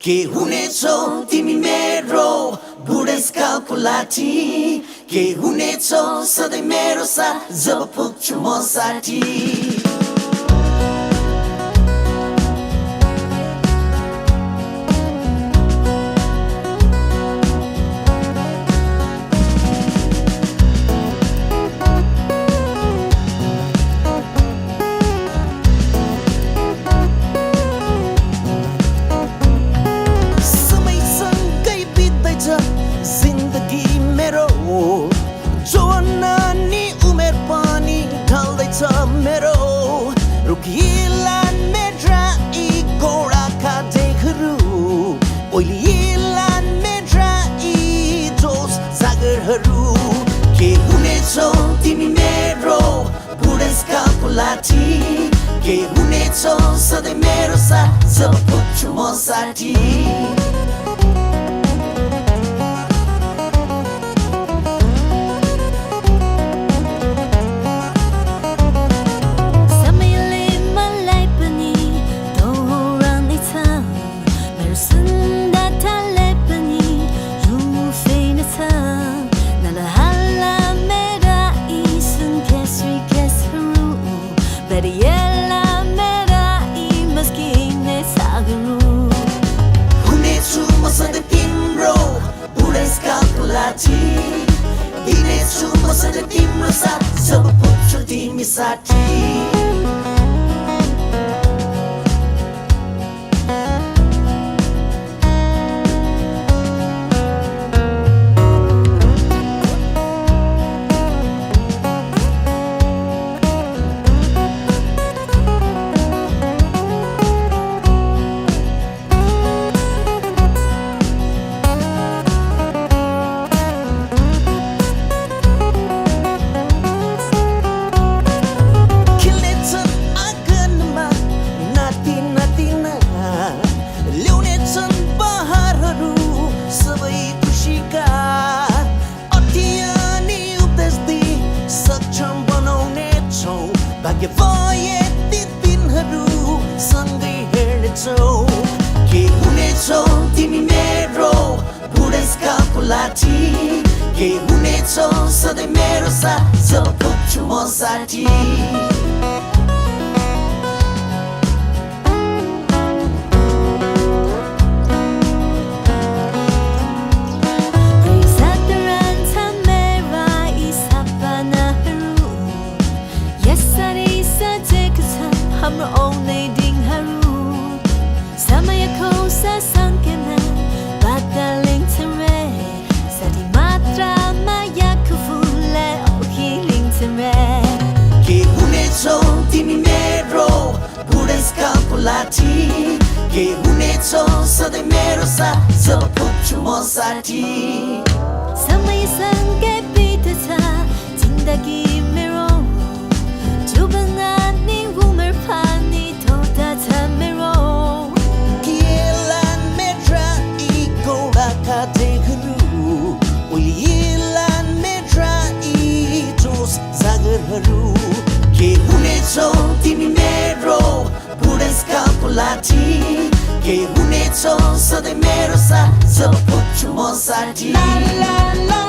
के हुनेछौ तिमी मेरो बुढेसकालको लाठी के हुनेछौ सधैँ मेरो साथ जब पुग्छु म 60 जिन्दगी मेरो जवाना नि उमेर पनि ढल्दैछ मेरो रुखिला मेरा यी घोडाका देखहरू ओइलिला मेरा यी जोस जागरहरू के हुनेछौ तिमी मेरो बुढेसकालको लाठी के हुनेछौ सधैँ मेरो साथ जब पुग्छु म 60 सधैँ तिम्रो बुढेसकालको लाठी दिनेछु म सधैँ तिम्रो साथ जब पुग्छु तिमी 60 भाग्य भए ती दिनहरू सँगै हेर्नेछौ के हुनेछौ तिमी मेरो बुढेसकालको लाठी के हुनेछौ सधैँ मेरो साथ जब पुग्छु म 60 हाम्रो आउने दिनहरू समयको ससँगैमा बाटा लिन्छन् रे साथी मात्रामा याको फुललाई अघि लिन्छन् रे के हुनेछौ तिमी मेरो बुढेसकालको लाठी के हुनेछौ सधैँ मेरो साथ जब पुग्छु म 60 समयसँगै बित्छ जिन्दगी मेरो जुबना उमेर पनि ढल्दछ मेरो किला मेरा यी घोडाका देखहरू ओइलिला मेरा यी जोस जागरहरू के हुनेछौ तिमी मेरो बुढेसकालको लाठी के हुनेछौ सधैँ मेरो साथ जब पुग्छु म 60